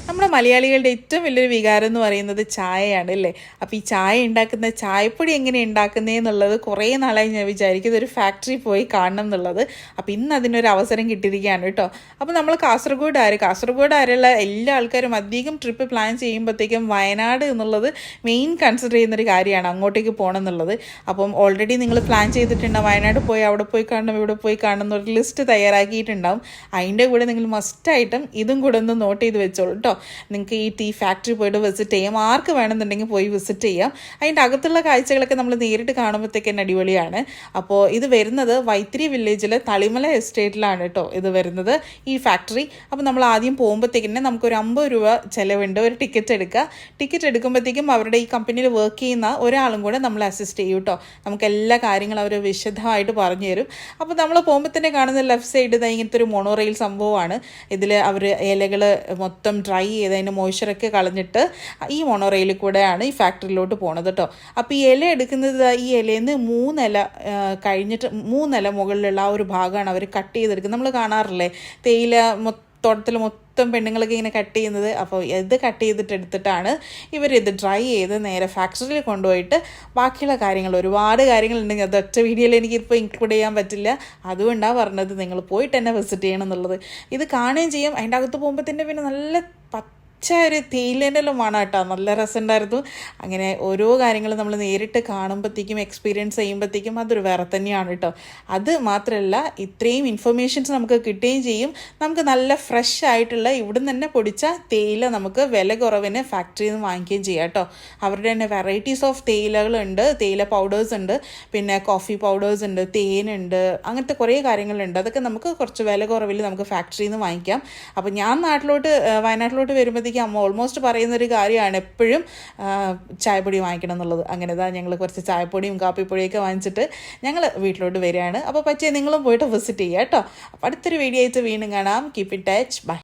നമ്മുടെ മലയാളികളുടെ ഏറ്റവും വലിയൊരു വികാരം എന്ന് പറയുന്നത് ചായയാണ് അല്ലേ. അപ്പോൾ ഈ ചായ ഉണ്ടാക്കുന്ന ചായപ്പൊടി എങ്ങനെ ഉണ്ടാക്കുന്നതെന്നുള്ളത് കുറേ നാളായി ഞാൻ വിചാരിക്കുന്നത് ഒരു ഫാക്ടറി പോയി കാണണം എന്നുള്ളത്. അപ്പോൾ ഇന്ന് അതിനൊരു അവസരം കിട്ടിയിരിക്കുകയാണ് കേട്ടോ. അപ്പോൾ നമ്മൾ കാസർഗോഡുകാരുള്ള എല്ലാ ആൾക്കാരും അധികം ട്രിപ്പ് പ്ലാൻ ചെയ്യുമ്പോഴത്തേക്കും വയനാട് എന്നുള്ളത് മെയിൻ കൺസിഡർ ചെയ്യുന്നൊരു കാര്യമാണ്, അങ്ങോട്ടേക്ക് പോകണം എന്നുള്ളത്. അപ്പം ഓൾറെഡി നിങ്ങൾ പ്ലാൻ ചെയ്തിട്ടുണ്ടാവും വയനാട് പോയി അവിടെ പോയി കാണണം ഇവിടെ പോയി കാണണം എന്നൊരു ലിസ്റ്റ് തയ്യാറാക്കിയിട്ടുണ്ടാവും. അതിൻ്റെ കൂടെ നിങ്ങൾ മസ്റ്റായിട്ടും ഇതും കൂടെ ഒന്ന് നോട്ട് ചെയ്ത് വെച്ചോളൂ കേട്ടോ. നിങ്ങൾക്ക് ഈ ടീ ഫാക്ടറി പോയിട്ട് വിസിറ്റ് ചെയ്യാം, ആർക്ക് വേണമെന്നുണ്ടെങ്കിൽ പോയി വിസിറ്റ് ചെയ്യാം. അതിൻ്റെ അകത്തുള്ള കാഴ്ചകളൊക്കെ നമ്മൾ നേരിട്ട് കാണുമ്പോഴത്തേക്ക് തന്നെ അടിപൊളിയാണ്. അപ്പോൾ ഇത് വരുന്നത് വൈത്തിരി വില്ലേജിലെ തളിമല എസ്റ്റേറ്റിലാണ് കേട്ടോ ഇത് വരുന്നത് ഈ ഫാക്ടറി. അപ്പോൾ നമ്മൾ ആദ്യം പോകുമ്പോഴത്തേക്ക് തന്നെ നമുക്കൊരു 50 രൂപ ചിലവുണ്ട്. ഒരു ടിക്കറ്റ് എടുക്കുക. ടിക്കറ്റ് എടുക്കുമ്പോഴത്തേക്കും അവരുടെ ഈ കമ്പനിയിൽ വർക്ക് ചെയ്യുന്ന ഒരാളും കൂടെ നമ്മളെ അസിസ്റ്റ് ചെയ്യും കേട്ടോ. നമുക്ക് എല്ലാ കാര്യങ്ങളും അവർ വിശദമായിട്ട് പറഞ്ഞു തരും. അപ്പോൾ നമ്മൾ പോകുമ്പോൾ തന്നെ കാണുന്ന ലെഫ്റ്റ് സൈഡ് ഇങ്ങനത്തെ ഒരു മോണോറെയിൽ സംഭവമാണ്. ഇതിൽ അവർ ഇലകൾ മൊത്തം ഡ്രൈ ചെയ്ത് അതിൻ്റെ മോയ്സ്ചറൊക്കെ കളഞ്ഞിട്ട് ഈ മോണോറെയിലിൽ കൂടെയാണ് ഈ ഫാക്ടറിയിലോട്ട് പോണത് കേട്ടോ. അപ്പോൾ ഈ ഇല എടുക്കുന്നത് ഈ ഇലയിൽ നിന്ന് 3 ഇല കഴിഞ്ഞിട്ട് 3 ഇല മുകളിലുള്ള ആ ഒരു ഭാഗമാണ് അവർ കട്ട് ചെയ്തെടുക്കുന്നത്. നമ്മൾ കാണാറില്ലേ തേയില തോട്ടത്തിൽ മൊത്തം പെണ്ണുങ്ങളൊക്കെ ഇങ്ങനെ കട്ട് ചെയ്യുന്നത്. അപ്പോൾ ഇത് കട്ട് ചെയ്തിട്ട് എടുത്തിട്ടാണ് ഇവരിത് ഡ്രൈ ചെയ്ത് നേരെ ഫാക്ടറിയിൽ കൊണ്ടുപോയിട്ട് ബാക്കിയുള്ള കാര്യങ്ങൾ ഒരുപാട് കാര്യങ്ങളുണ്ടെങ്കിൽ അത് ഒറ്റ വീഡിയോയിൽ എനിക്കിപ്പോൾ ഇൻക്ലൂഡ് ചെയ്യാൻ പറ്റില്ല. അതുകൊണ്ടാണ് പറഞ്ഞത് നിങ്ങൾ പോയിട്ട് തന്നെ വിസിറ്റ് ചെയ്യണം എന്നുള്ളത്. ഇത് കാണുകയും ചെയ്യും. അതിൻ്റെ അകത്ത് പോകുമ്പോൾ തന്നെ പിന്നെ നല്ല ഒരു തേയിലേൻ്റെ എല്ലാം വേണം കേട്ടോ. നല്ല രസമുണ്ടായിരുന്നു. അങ്ങനെ ഓരോ കാര്യങ്ങളും നമ്മൾ നേരിട്ട് കാണുമ്പോഴത്തേക്കും എക്സ്പീരിയൻസ് ചെയ്യുമ്പോഴത്തേക്കും അതൊരു വേറെ തന്നെയാണ് കേട്ടോ. അത് മാത്രമല്ല ഇത്രയും ഇൻഫർമേഷൻസ് നമുക്ക് കിട്ടുകയും ചെയ്യും. നമുക്ക് നല്ല ഫ്രഷ് ആയിട്ടുള്ള ഇവിടുന്ന് തന്നെ പൊടിച്ച തേയില നമുക്ക് വില കുറവിന് ഫാക്ടറിയിൽ നിന്ന് വാങ്ങിക്കുകയും ചെയ്യാം കേട്ടോ. അവരുടെ തന്നെ വെറൈറ്റീസ് ഓഫ് തേയിലകളുണ്ട്, തേയില പൗഡേഴ്സ് ഉണ്ട്, പിന്നെ കോഫി പൗഡേഴ്സ് ഉണ്ട്, തേനുണ്ട്, അങ്ങനത്തെ കുറേ കാര്യങ്ങളുണ്ട്. അതൊക്കെ നമുക്ക് കുറച്ച് വില കുറവിൽ നമുക്ക് ഫാക്ടറിയിൽ നിന്ന് വാങ്ങിക്കാം. അപ്പോൾ ഞാൻ വയനാട്ടിലോട്ട് വരുമ്പോഴത്തേക്കും അമ്മ ഓൾമോസ്റ്റ് പറയുന്നൊരു കാര്യമാണ് എപ്പോഴും ചായപ്പൊടി വാങ്ങിക്കണം എന്നുള്ളത്. അങ്ങനെ ഞങ്ങൾ കുറച്ച് ചായപ്പൊടിയും കാപ്പിപ്പൊടിയൊക്കെ വാങ്ങിച്ചിട്ട് ഞങ്ങൾ വീട്ടിലോട്ട് വരികയാണ്. അപ്പോൾ പറ്റിയ നിങ്ങളും പോയിട്ട് വിസിറ്റ് ചെയ്യുക കേട്ടോ. അപ്പോൾ അടുത്തൊരു വീഡിയോ ആയിട്ട് വീണ്ടും കാണാം. Keep in touch. ബൈ.